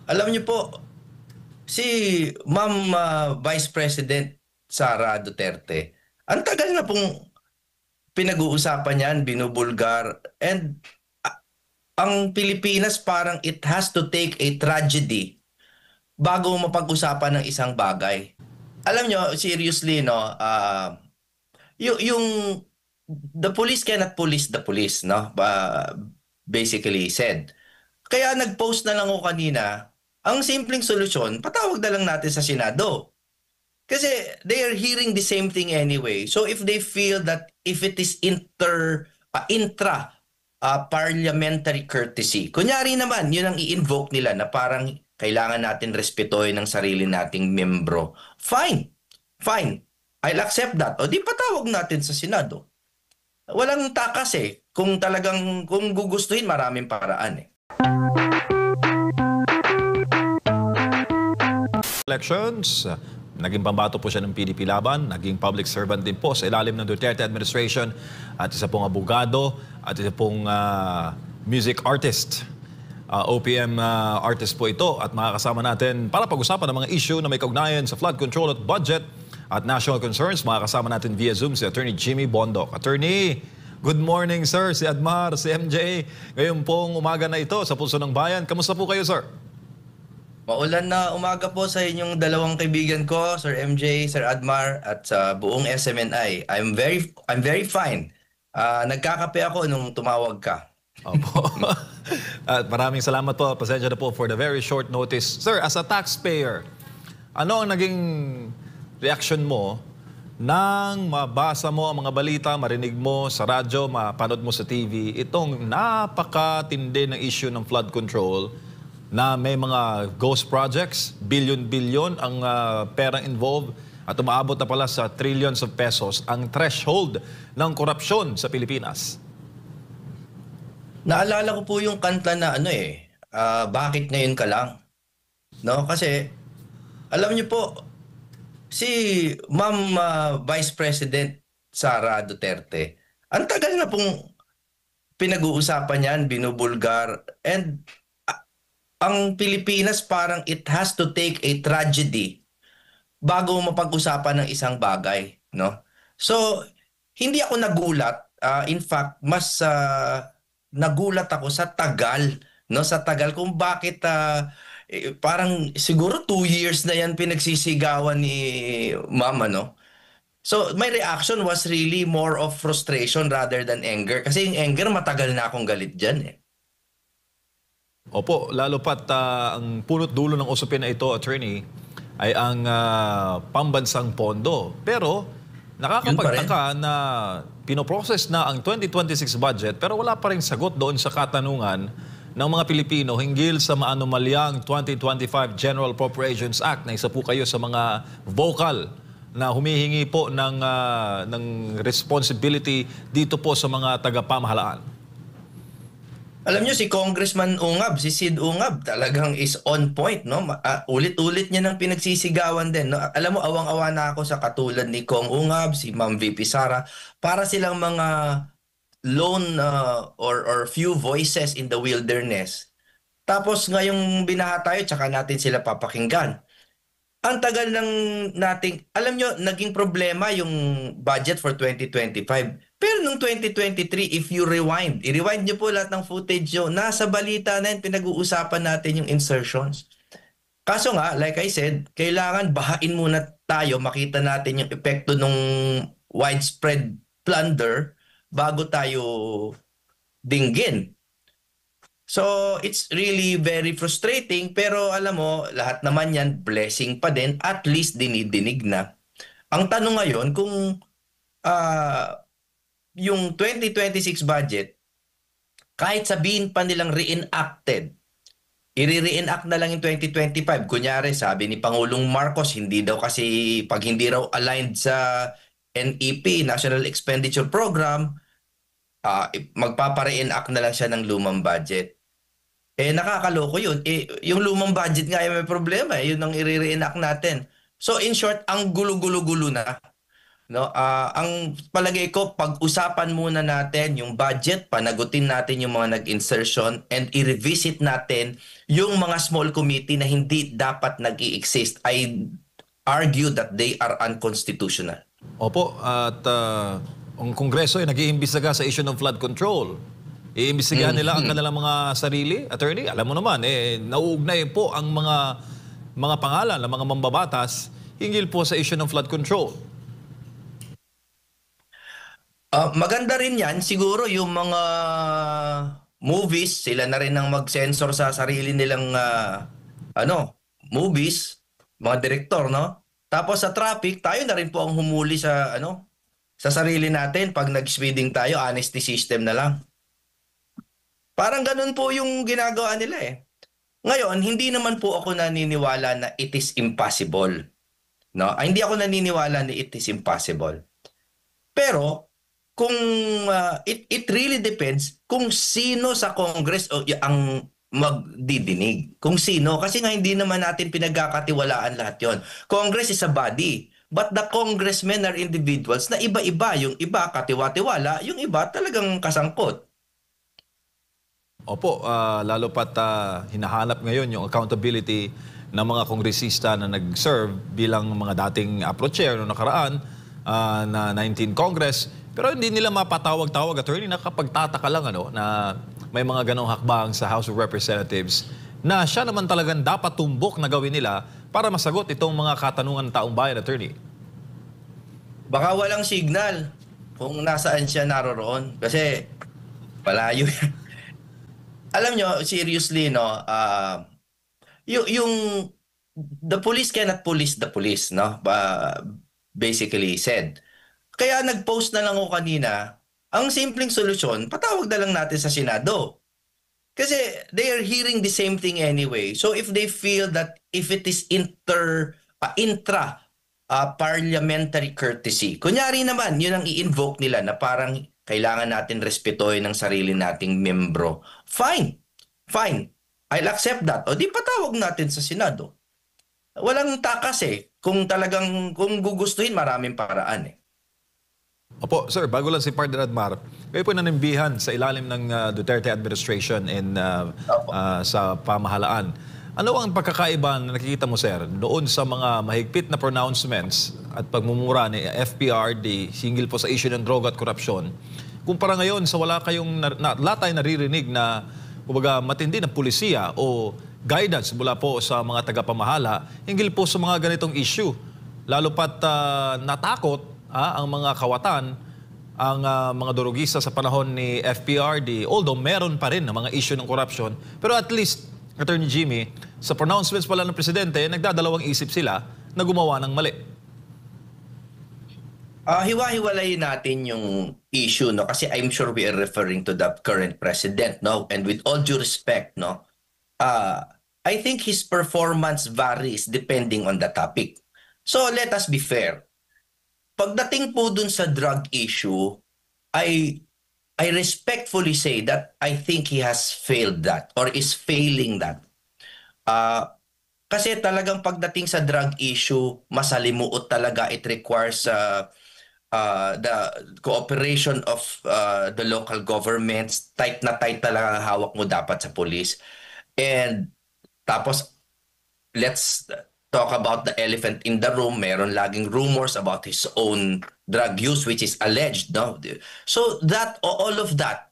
Alam niyo po, si Ma'am Vice President Sara Duterte, ang tagal na pong pinag-uusapan yan, binubulgar, and ang Pilipinas parang it has to take a tragedy bago mapag-usapan ng isang bagay. Alam nyo, seriously, no, yung the police cannot police the police, no? Basically said. Kaya nag-post na lang ako kanina, ang simpleng solusyon, patawag na lang natin sa Senado. Kasi they are hearing the same thing anyway. So if they feel that if it is intra parliamentary courtesy, kunyari naman, yun ang i-invoke nila na parang kailangan natin respetuhin ng sarili nating membro. Fine. Fine. I'll accept that. O di patawag natin sa Senado. Walang takas eh. Kung talagang, kung gugustuhin, maraming paraan eh. Elections, naging pambato po siya ng PDP laban, naging public servant din po sa ilalim ng Duterte administration at isa pong abogado at isa pong music artist. OPM artist po ito at makakasama natin para pag-usapan ng mga issue na may kaugnayan sa flood control at budget at national concerns. Makakasama natin via Zoom si Attorney Jimmy Bondoc. Attorney, good morning sir, si Admar, si MJ. Ngayon pong umaga na ito sa Pulso ng Bayan. Kamusta po kayo sir? Maulan na umaga po sa inyong dalawang kaibigan ko, Sir MJ, Sir Admar, at sa buong SMNI. I'm very fine. Nagkakape ako nung tumawag ka. Opo. At maraming salamat po. Pasensya na po for the very short notice. Sir, as a taxpayer, ano ang naging reaction mo nang mabasa mo ang mga balita, marinig mo sa radyo, mapanood mo sa TV, itong napakatindi ng issue ng flood control na may mga ghost projects, billion-billion ang perang involved at umaabot na pala sa trillions of pesos ang threshold ng korupsyon sa Pilipinas. Naalala ko po yung kanta na bakit ngayon ka lang? No? Kasi, alam niyo po, si Ma'am Vice President Sara Duterte, ang tagal na pong pinag-uusapan yan, binubulgar, and ang Pilipinas parang it has to take a tragedy bago mapag-usapan ng isang bagay, no? So, hindi ako nagulat. In fact, mas nagulat ako sa tagal, no? Sa tagal kung bakit parang siguro 2 years na yan pinagsisigawan ni Mama, no? So, my reaction was really more of frustration rather than anger. Kasi yung anger, matagal na akong galit dyan eh. Opo, lalo pat ang punot dulo ng usapin na ito, attorney, ay ang pambansang pondo. Pero nakakapagtaka na pinoprocess na ang 2026 budget pero wala pa rin sagot doon sa katanungan ng mga Pilipino hinggil sa maanumalyang 2025 General Appropriations Act na isa po kayo sa mga vocal na humihingi po ng responsibility dito po sa mga tagapamahalaan. Alam niyo si Congressman Ungab, si Sid Ungab, talagang is on point, no? Ulit-ulit niya nang pinagsisigawan din, no? Alam mo, awang-awa na ako sa katulad ni Kong Ungab, si Ma'am VP Sara, para silang mga lone or few voices in the wilderness. Tapos ngayong binaha tayo, tsaka natin sila papakinggan. Ang tagal ng nating, alam nyo, naging problema yung budget for 2025. Pero nung 2023, if you i-rewind nyo po lahat ng footage nyo, nasa balita na yun, pinag-uusapan natin yung insertions. Kaso nga, like I said, kailangan bahain muna tayo, makita natin yung epekto ng widespread plunder bago tayo dinggin. So, it's really very frustrating, pero alam mo, lahat naman yan, blessing pa din, at least dinidinig na. Ang tanong ngayon, kung yung 2026 budget, kahit sabihin pa nilang reenacted, i-reenact na lang yung 2025. Kunyari, sabi ni Pangulong Marcos, hindi daw kasi, pag hindi raw aligned sa NEP, National Expenditure Program, magpapa-reenact na lang siya ng lumang budget. Nakakaloko yun. Yung lumang budget nga ay may problema. Yun ang i-reenact natin. So in short, ang gulo-gulo-gulo na. No, ang palagay ko, pag-usapan muna natin yung budget, panagutin natin yung mga nag-insertion, and i-revisit natin yung mga small committee na hindi dapat nag-i-exist. I argue that they are unconstitutional. Opo, at ang Kongreso ay nag-iimbestiga sa issue ng flood control. Iimbestigahan nila ang kanilang mga sarili, attorney. Alam mo naman, nauugnay po ang mga pangalan ng mga mambabatas hinggil po sa issue ng flood control. Maganda rin yan. Siguro yung mga movies, sila na rin ang mag-censor sa sarili nilang movies, mga direktor, no? Tapos sa traffic, tayo na rin po ang humuli sa sarili natin. Pag nag-speeding tayo, honesty system na lang. Parang ganun po yung ginagawa nila eh. Ngayon, hindi naman po ako naniniwala na it is impossible. No? Hindi ako naniniwala na it is impossible. Pero kung it really depends kung sino sa Congress ang magdidinig. Kung sino. Kasi nga hindi naman natin pinagkakatiwalaan lahat yon. Congress is a body. But the congressmen are individuals na iba-iba. Yung iba katiwa-tiwala, yung iba talagang kasangkot. Opo, lalo pat hinahanap ngayon yung accountability ng mga kongresista na nag-serve bilang mga dating pro-chair noong nakaraan na 19 Congress. Pero hindi nila mapatawag-tawag, attorney, nakapagtataka lang na may mga ganong hakbang sa House of Representatives na siya naman talagang dapat tumbok na gawin nila para masagot itong mga katanungan ng taong bayan, attorney. Baka walang signal kung nasaan siya naroroon. Kasi malayo yan. Alam nyo, seriously, no, yung the police cannot police the police, no? Basically said. Kaya nag-post na lang ako kanina, ang simpleng solusyon, patawag na lang natin sa Senado. Kasi they are hearing the same thing anyway. So if they feel that if it is intra parliamentary courtesy, kunyari naman, yun ang i-invoke nila na parang kailangan natin respetuhin ng sarili nating membro. Fine. Fine. I'll accept that. O di patawag natin sa Senado. Walang takas eh. Kung gugustuhin, maraming paraan eh. Opo, sir, bago lang si Partner Admar, kayo po nanimbihan sa ilalim ng Duterte administration sa pamahalaan. Ano ang pagkakaiba na nakikita mo, sir, doon sa mga mahigpit na pronouncements at pagmumura ni FPRD hinggil po sa issue ng droga at korupsyon, kumpara ngayon sa wala tayo naririnig na kumbaga matindi na pulisiya o guidance mula po sa mga tagapamahala hinggil po sa mga ganitong issue. Lalo pat natakot ang mga kawatan, ang mga durugista sa panahon ni FPRD, although meron pa rin ng mga issue ng corruption, pero at least, Attorney Jimmy, sa pronouncements pala ng Presidente, nagdadalawang isip sila na gumawa ng mali. Hiwa-hiwalayin natin yung issue, no? Kasi I'm sure we are referring to the current president, no? And with all due respect, no? I think his performance varies depending on the topic. So let us be fair. Pagdating po dun sa drug issue, I respectfully say that I think he has failed that or is failing that. Kasi talagang pagdating sa drug issue, masalimuot talaga. It requires the cooperation of the local governments. Tight na tight talaga ang hawak mo dapat sa police. And tapos, let's talk about the elephant in the room. Meron laging rumors about his own drug use, which is alleged. No? So all of that,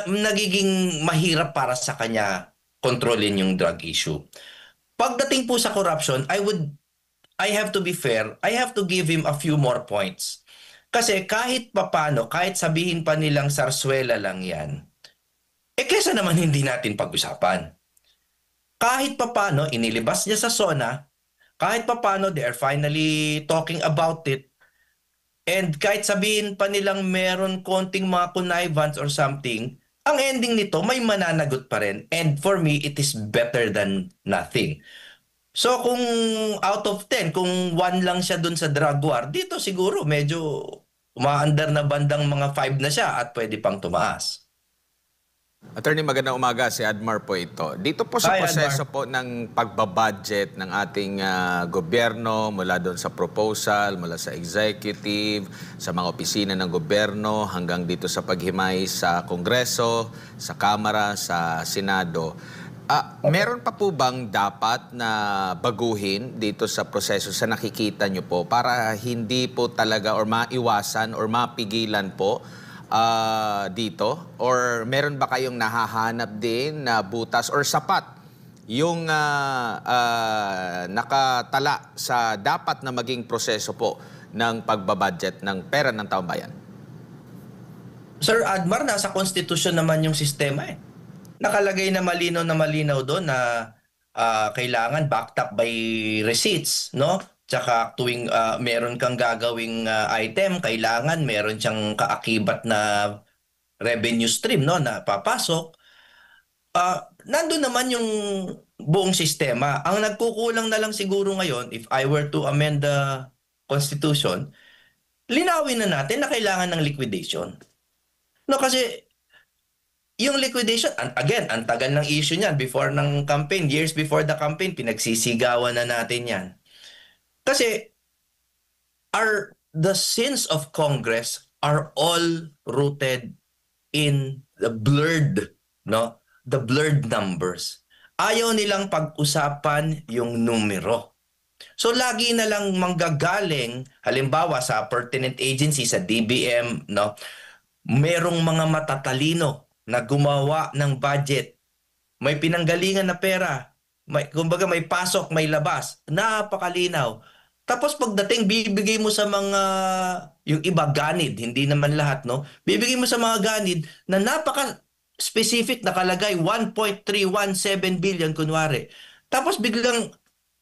nagiging mahirap para sa kanya kontrolin yung drug issue. Pagdating po sa corruption, I have to be fair. I have to give him a few more points. Kasi kahit papano, kahit sabihin pa nilang sarsuela lang yan, kesa naman hindi natin pag-usapan. Kahit papano, inilibas niya sa SONA, kahit papano, they are finally talking about it. And kahit sabihin pa nilang meron konting mga connivance or something, ang ending nito, may mananagot pa rin. And for me, it is better than nothing. So kung out of 10, kung 1 lang siya dun sa drug war, dito siguro medyo umaandar na bandang mga 5 na siya at pwede pang tumaas. Attorney, magandang umaga. Si Admar po ito. Dito po sa Hi, proseso Admar. po ng pagbabudget ng ating gobyerno mula doon sa proposal, mula sa executive, sa mga opisina ng gobyerno, hanggang dito sa paghimay sa Kongreso, sa Kamara, sa Senado. Meron pa po bang dapat na baguhin dito sa proseso sa nakikita nyo po para hindi po talaga or maiwasan or mapigilan po dito? Or meron ba kayong nahahanap din na butas or sapat yung nakatala sa dapat na maging proseso po ng pagbabudget ng pera ng taong bayan? Sir Admar, nasa konstitusyon naman yung sistema eh. Nakalagay na malinaw doon na kailangan backed up by receipts, no? Tsaka tuwing meron kang gagawing item, kailangan meron siyang kaakibat na revenue stream, no, na papasok. Nandun naman yung buong sistema. Ang nagkukulang na lang siguro ngayon, if I were to amend the Constitution, linawin na natin na kailangan ng liquidation. No, kasi yung liquidation, again, ang tagal ng issue niyan before ng campaign, years before the campaign, pinagsisigawan na natin yan. Kasi the sins of Congress are all rooted in the blurred, no? The blurred numbers. Ayaw nilang pag-usapan yung numero. So lagi na lang manggagaling, halimbawa sa pertinent agency, sa DBM, no? Merong mga matatalino na gumawa ng budget. May pinanggalingan na pera. Kumbaga may pasok, may labas. Napakalinaw. Tapos pagdating, bibigay mo sa mga, yung iba ganid, hindi naman lahat, no? Bibigay mo sa mga ganid na napaka-specific nakalagay, 1.317 billion, kunwari. Tapos biglang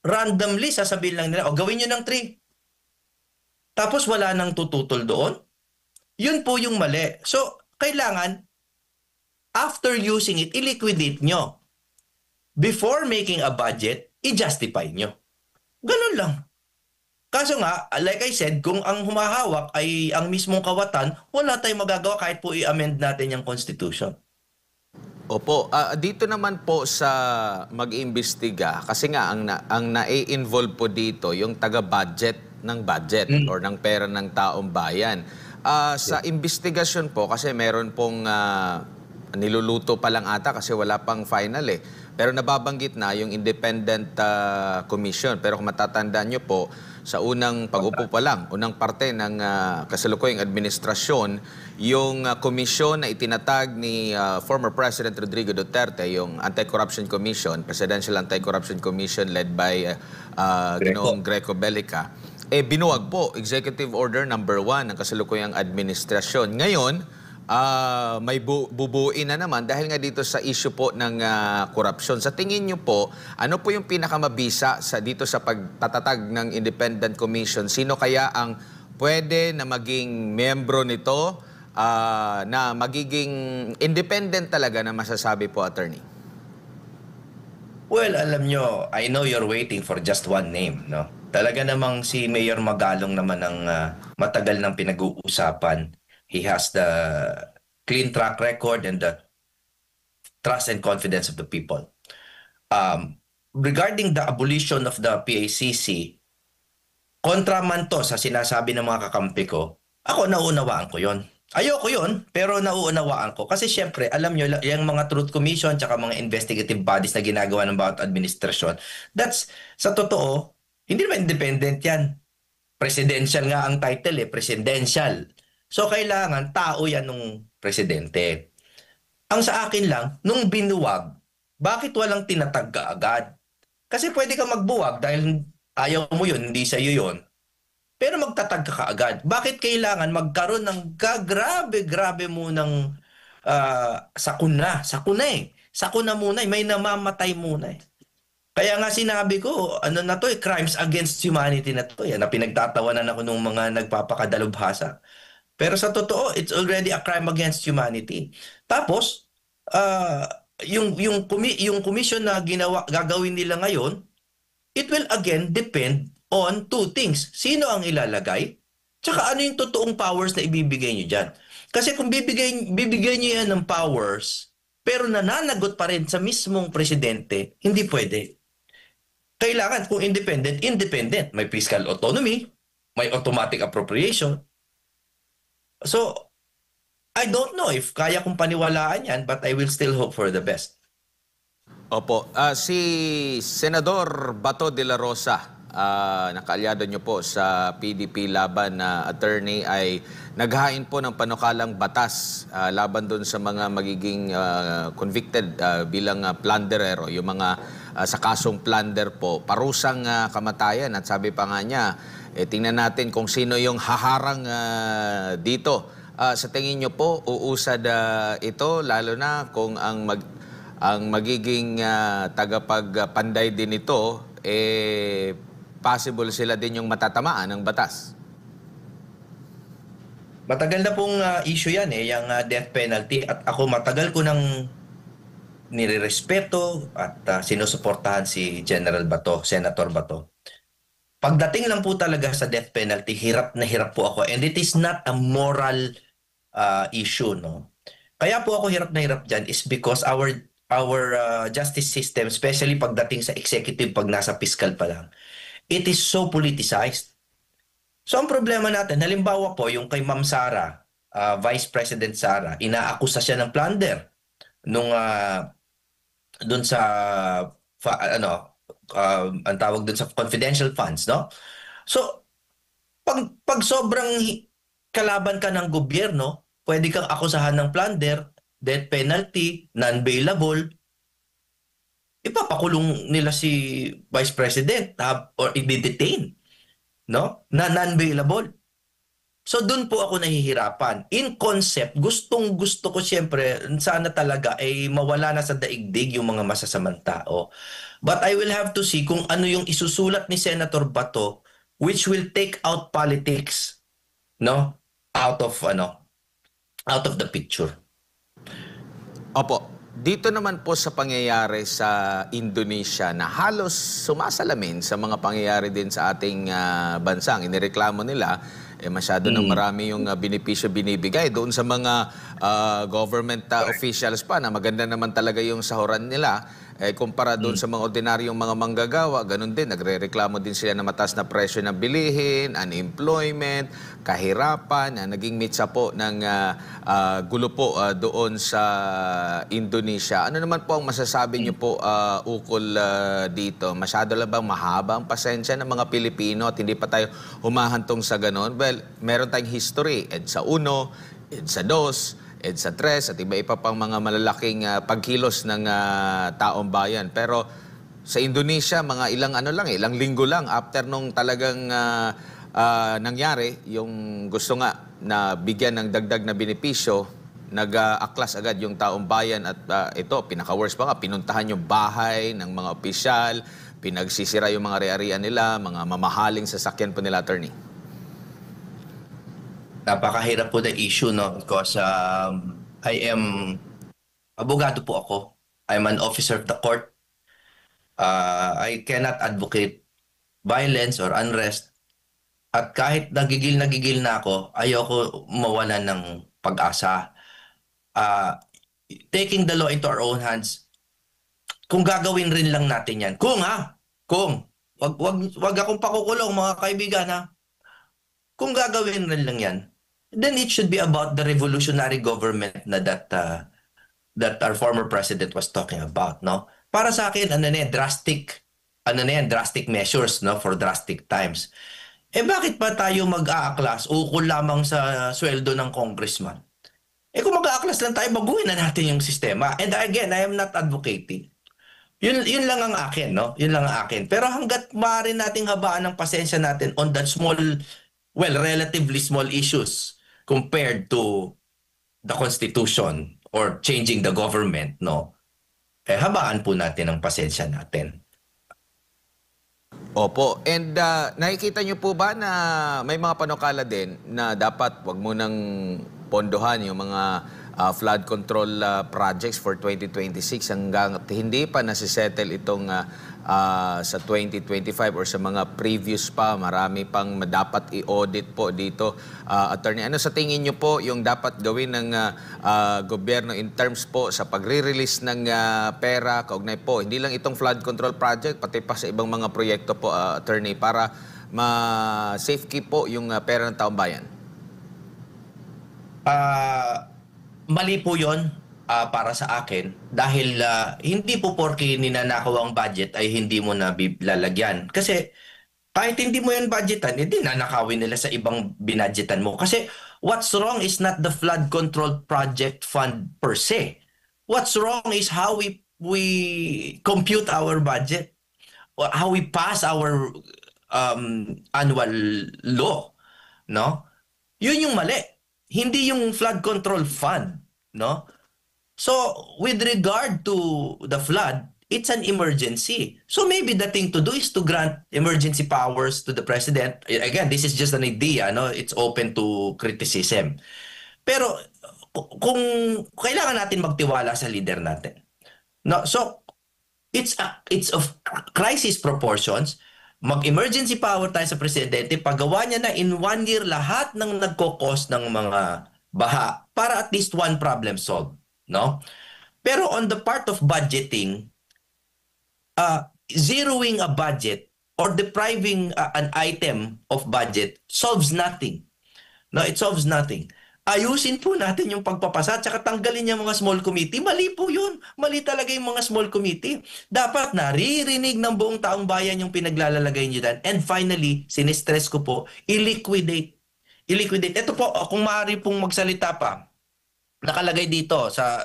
randomly sasabihin lang nila, o gawin nyo ng 3. Tapos wala nang tututol doon. Yun po yung mali. So, kailangan, after using it, i-liquidate nyo. Before making a budget, i-justify nyo. Ganun lang. Kaso nga, like I said, kung ang humahawak ay ang mismong kawatan, wala tayong magagawa kahit po i-amend natin yung Constitution. Opo, dito naman po sa mag-imbestiga, kasi nga ang na-involve po dito yung taga-budget ng budget or ng pera ng taong bayan. Sa investigasyon po, kasi meron pong niluluto pa lang ata kasi wala pang final eh. Pero nababanggit na yung independent commission. Pero kung matatandaan nyo po, sa unang pag-upo pa lang, unang parte ng kasalukuyang administrasyon, yung komisyon na itinatag ni former President Rodrigo Duterte, yung Anti-Corruption Commission, Presidential Anti-Corruption Commission led by Ginoong Greco Bellica, binuwag po, Executive Order number 1 ng kasalukuyang administrasyon. Ngayon, may bubuin na naman dahil nga dito sa issue po ng korupsyon. Sa tingin nyo po, ano po yung pinakamabisa dito sa pagtatatag ng Independent Commission? Sino kaya ang pwede na maging membro nito na magiging independent talaga na masasabi po, Attorney? Well, alam nyo, I know you're waiting for just one name, no? Talaga namang si Mayor Magalong naman ang matagal ng pinag-uusapan. He has the clean track record and the trust and confidence of the people. Regarding the abolition of the PACC, kontra man to sa sinasabi ng mga kakampi ko, ako nauunawaan ko yon. Ayoko yon, pero nauunawaan ko. Kasi syempre, alam nyo, yung mga Truth Commission tsaka mga investigative bodies na ginagawa ng bawat administrasyon, that's, sa totoo, hindi naman independent yan. Presidential nga ang title presidential. So, kailangan tao yan nung presidente. Ang sa akin lang, nung binuwag, bakit walang tinatag ka agad? Kasi pwede ka magbuwag dahil ayaw mo yun, hindi sa'yo yun. Pero magtatag ka kaagad. Bakit kailangan magkaroon ng grabe munang sakuna? Sakuna muna may namamatay muna Kaya nga sinabi ko, ano na to crimes against humanity na to na pinagtatawanan ako ng mga nagpapakadalubhasa. Pero sa totoo, it's already a crime against humanity. Tapos, yung commission na gagawin nila ngayon, it will again depend on two things. Sino ang ilalagay? Tsaka ano yung totoong powers na ibibigay nyo dyan? Kasi kung bibigay nyo yan ng powers pero nananagot pa rin sa mismong presidente, hindi pwede. Kailangan kung independent, independent. May fiscal autonomy, may automatic appropriation. So, I don't know if kaya kong paniwalaan yan, but I will still hope for the best. Opo. Si Senador Bato de la Rosa, nakaalyado nyo po sa PDP laban na attorney, ay naghain po ng panukalang batas laban doon sa mga magiging convicted bilang plunderero, yung mga sa kasong plunder po, parusang kamatayan. At sabi pa nga niya, tingnan natin kung sino yung haharang dito. Sa tingin nyo po, uusad ito, lalo na kung ang magiging tagapagpanday din ito, possible sila din yung matatamaan ng batas. Matagal na pong issue yan yung death penalty, at ako matagal ko nang nirerespeto at sinusuportahan si General Bato, Senator Bato. Pagdating lang po talaga sa death penalty, hirap na hirap po ako, and it is not a moral issue, no. Kaya po ako hirap na hirap dyan is because our justice system, especially pagdating sa executive, pag nasa fiscal pa lang, it is so politicized. So ang problema natin, halimbawa po yung kay Ma'am Sara, Vice President Sara, inaakusa siya ng plunder nung doon sa ang tawag doon sa confidential funds, no? So pag sobrang kalaban ka ng gobyerno, pwede kang akusahan ng plunder, death penalty, non-bailable. Ipapakulong nila si Vice President or i-detain, no? Na non-bailable. So doon po ako nahihirapan. In concept, gustong-gusto ko siyempre, sana talaga ay mawala na sa daigdig yung mga masasamang tao. But I will have to see kung ano yung isusulat ni Senator Bato which will take out politics, no? Out of the picture. Opo. Dito naman po sa pangyayari sa Indonesia na halos sumasalamin sa mga pangyayari din sa ating bansa. Ang inireklamo nila, masyado nang marami yung benepisyo binibigay doon sa mga government officials pa na maganda naman talaga yung sahuran nila. Kumpara doon sa mga ordinaryong mga manggagawa, ganun din, nagre-reklamo din sila na mataas na presyo ng bilihin, unemployment, kahirapan, naging mitsa po ng gulo po doon sa Indonesia. Ano naman po ang masasabi niyo po ukol dito? Masyado lang bang mahaba ang pasensya ng mga Pilipino at hindi pa tayo humahantong sa ganun? Well, meron tayong history, EDSA 1, EDSA 2, EDSA 3 at iba-iba pang mga malalaking pagkilos ng taong bayan. Pero sa Indonesia, mga ilang linggo lang after nung talagang nangyari, yung gusto nga na bigyan ng dagdag na benepisyo, nag-aklas agad yung taong bayan at ito, pinaka-worst pa nga, pinuntahan yung bahay ng mga opisyal, pinagsisira yung mga ari-arian nila, mga mamahaling sasakyan po nila, attorney. Napakahirap po na issue, no? Because abogado po ako. I'm an officer of the court. I cannot advocate violence or unrest. At kahit nagigil na ako, ayoko mawalan ng pag-asa. Taking the law into our own hands, kung gagawin rin lang natin yan. Wag akong pakukulong, mga kaibigan, ha? Kung gagawin rin lang yan, then it should be about the revolutionary government na that our former president was talking about, no? Para sa akin, drastic measures, no, for drastic times. Bakit pa tayo mag-aaklas ukol lamang sa sweldo ng congressman? Kung mag-aaklas lang tayo, baguhin na natin yung sistema. And again, I am not advocating. Yun lang ang akin, no? Yun lang ang akin. Pero hanggat maaari nating habaan ng pasensya natin on that relatively small issues compared to the Constitution or changing the government, no? Habaan po natin ang pasensya natin. Opo. And nakikita niyo po ba na may mga panukala din na dapat wag mo nang pondohan yung mga flood control projects for 2026 hanggang hindi pa nasisettle itong sa 2025 or sa mga previous pa, marami pang dapat i-audit po dito. Attorney, ano sa tingin niyo po yung dapat gawin ng gobyerno in terms po sa pagre-release ng pera, kaugnay po, hindi lang itong flood control project, pati pa sa ibang mga proyekto po, Attorney, para ma-safekeep po yung pera ng taong bayan? Mali po yun para sa akin dahil hindi po porke ninanakaw ang budget ay hindi mo na lalagyan. Kasi kahit hindi mo yan budgetan, hindi nanakawin nila sa ibang binadgetan mo. Kasi what's wrong is not the flood control project fund per se. What's wrong is how we compute our budget, how we pass our annual law, no? Yun yung mali. Hindi yung flood control fund, no? So, with regard to the flood, it's an emergency. So maybe the thing to do is to grant emergency powers to the president. Again, this is just an idea, no? It's open to criticism. Pero kung kailangan natin magtiwala sa leader natin. No, so it's of crisis proportions. Mag-emergency power tayo sa presidente, paggawa niya na in 1 year lahat ng nagkokos ng mga baha para at least one problem solved, no? Pero on the part of budgeting, zeroing a budget or depriving an item of budget solves nothing. No, it solves nothing. Ayusin po natin yung pagpapasa at saka tanggalin yung mga small committee. Mali po yun. Mali talaga yung mga small committee. Dapat naririnig ng buong taong bayan yung pinaglalagay nyo dyan. And finally, sinistress ko po, i-liquidate. I-liquidate. Ito po, kung maaari pong magsalita pa, nakalagay dito sa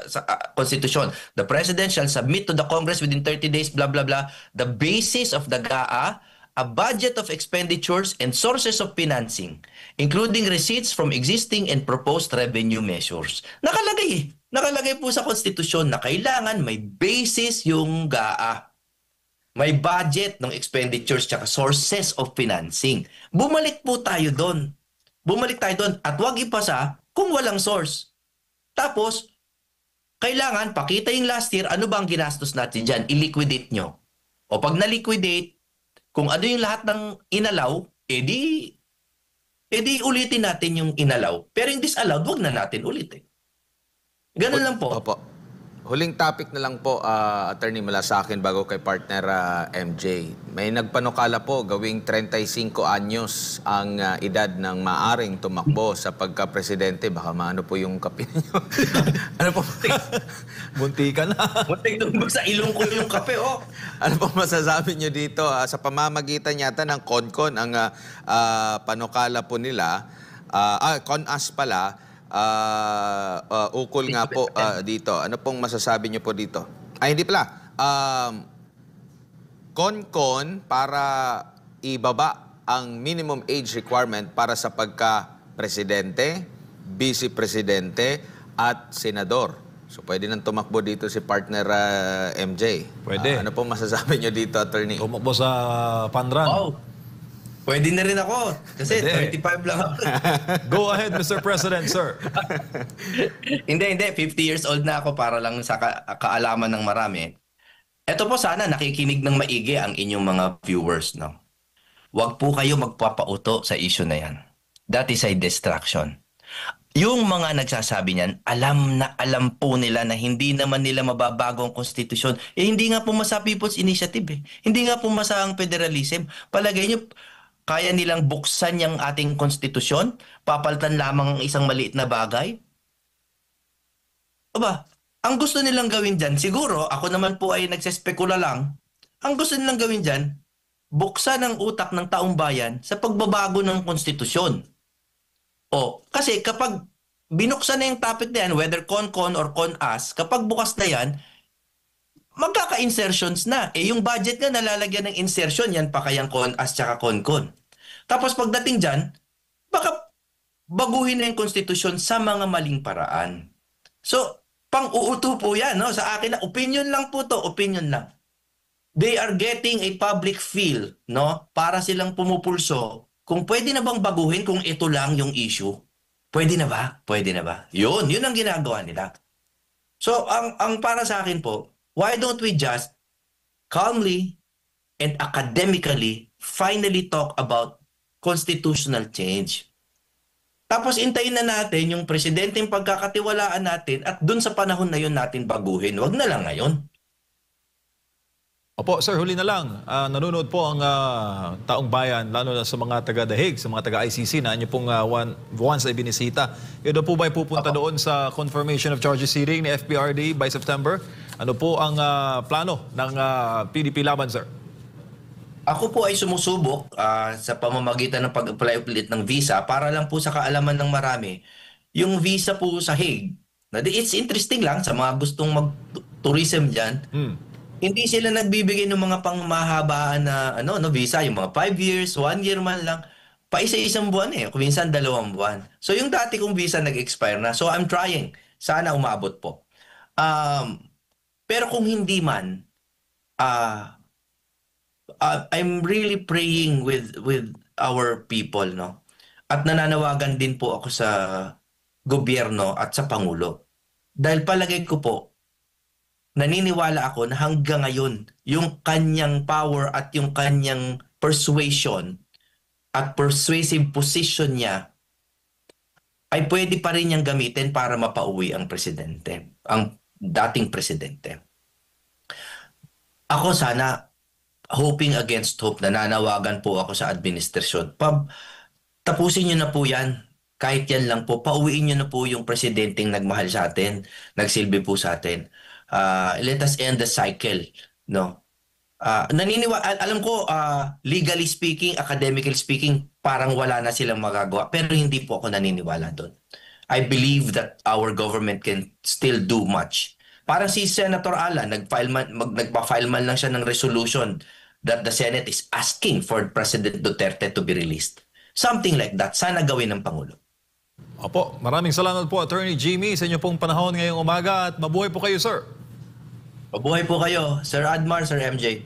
Constitution, the President shall submit to the Congress within 30 days, blah, blah, blah, the basis of the GAA, a budget of expenditures and sources of financing, including receipts from existing and proposed revenue measures. Nakalagay eh. Nakalagay po sa konstitusyon na kailangan may basis yung GAA. May budget ng expenditures tsaka sources of financing. Bumalik po tayo doon. Bumalik tayo doon at huwag ipasa kung walang source. Tapos, kailangan pakita yung last year, ano ba ang ginastos natin dyan? I-liquidate nyo. O pag na-liquidate, kung ano yung lahat ng inalaw, edi ulitin natin yung inalaw. Pero yung disallowed, wag na natin ulitin. Ganun lang po. Opo. Huling topic na lang po, Attorney, mula sa akin bago kay partner MJ. May nagpanukala po gawing 35 anyos ang edad ng maaring tumakbo sa pagka-presidente. Baka maano po yung kape niyo. Ano po? Munti ka na. Muntik doon sa ilong ko yung kape, oh. Ano po masasabi niyo dito? Sa pamamagitan yata ng CONCON, ang panukala po nila, CONAS pala, ukol nga po dito. Ano pong masasabi niyo po dito? Ay, hindi pala. CONCON para ibaba ang minimum age requirement para sa pagka-presidente, vice-presidente, at senador. So, pwede nang tumakbo dito si partner MJ. Pwede. Ano pong masasabi niyo dito, Attorney? Tumakbo sa panran. Oh. Pwede na rin ako. Kasi Pwede. 35 lang ako. Go ahead, Mr. President, sir. Hindi. 50 years old na ako para lang sa kaalaman ng marami. Ito po sana nakikinig ng maigi ang inyong mga viewers, no? Huwag po kayo magpapauto sa issue na yan. That is a distraction. Yung mga nagsasabi niyan, alam po nila na hindi naman nila mababago ang konstitusyon. Hindi nga pumasa People's Initiative eh. Hindi nga pumasa ang federalism. Palagay niyo, kaya nilang buksan yung ating konstitusyon? Papalitan lamang ang isang maliit na bagay? Aba, ang gusto nilang gawin dyan, siguro, ako naman po ay nagsespekula lang, ang gusto nilang gawin dyan, buksan ang utak ng taong bayan sa pagbabago ng konstitusyon. O, kasi kapag binuksan na yung topic na yan, whether CONCON or CONAS, kapag bukas na yan, magkaka-insertions na. Yung budget nga nalalagyan ng insertion, yan pa kayang CONAS tsaka CONCON. Tapos pagdating dyan, baka baguhin na yung konstitusyon sa mga maling paraan. So, pang-uuto po yan. No? Sa akin, opinion lang po to, opinion lang. They are getting a public feel, no? Para silang pumupulso. Kung pwede na bang baguhin kung ito lang yung issue. Pwede na ba? Pwede na ba? Yun ang ginagawa nila. So, ang para sa akin po, why don't we just calmly and academically finally talk about constitutional change? Tapos intayin na natin yung presidenteng pagkakatiwalaan natin at dun sa panahon na yun natin baguhin. Wag na lang ngayon. Opo, sir, huli na lang. Nanonood po ang taong bayan, lalo na sa mga taga-Dahig, sa mga taga-ICC na inyo pong once ay binisita. Yun daw po ba ay pupunta doon sa confirmation of charges hearing ni FPRD by September? Ano po ang plano ng PDP laban, sir? Ako po ay sumusubok sa pamamagitan ng pag-apply ulit ng visa para lang po sa kaalaman ng marami. Yung visa po sa Hague, it's interesting lang sa mga gustong mag-tourism dyan. Hindi sila nagbibigay ng mga pangmahabaan na visa, yung mga 5 years, 1 year man lang. Pa isa-isang buwan kung minsan 2 buwan. So yung dati kong visa nag-expire na. So I'm trying. Sana umabot po. Pero kung hindi man, I'm really praying with our people, no? At nananawagan din po ako sa gobyerno at sa Pangulo. Dahil palagay ko po, naniniwala ako na hanggang ngayon, yung kanyang power at yung kanyang persuasion at persuasive position niya ay pwede pa rin niyang gamitin para mapauwi ang presidente, ang dating presidente. Ako sana, hoping against hope, nananawagan po ako sa administrasyon. Tapusin niyo na po yan. Kahit yan lang po, pauwiin niyo na po yung presidenteng nagmahal sa atin, nagsilbi po sa atin. Let us end the cycle, no? Alam ko, legally speaking, academically speaking, parang wala na silang magagawa. Pero hindi po ako naniniwala doon. I believe that our government can still do much. Parang si Senator Alan, nagpa-file man lang siya ng resolution that the Senate is asking for President Duterte to be released. Something like that. Sana gawin ng Pangulo. Opo, maraming salamat po, Attorney Jimmy, sa inyo pong panahon ngayong umaga at mabuhay po kayo, sir. Mabuhay po kayo, Sir Admar, Sir MJ.